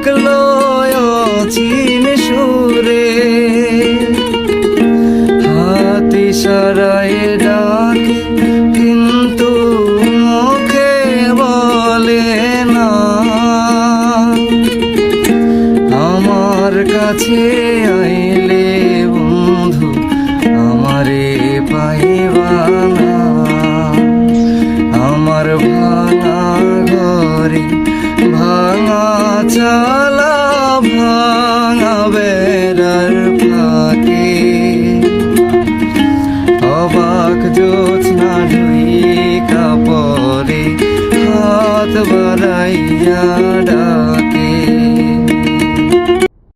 ডাকলো অচিন সুরে, হাত ইশারায় ডাকে কিন্তু মুখে বলে না। আমার কাছে আইলে বন্ধু আমারে পাইবা না, আমার ভাঙা ঘরে ভাঙা চালা ভাঙা বেড়ার ফাঁকে, অবাক জ্যোৎস্না ঢুইকা পরে হাত বাড়াইয়া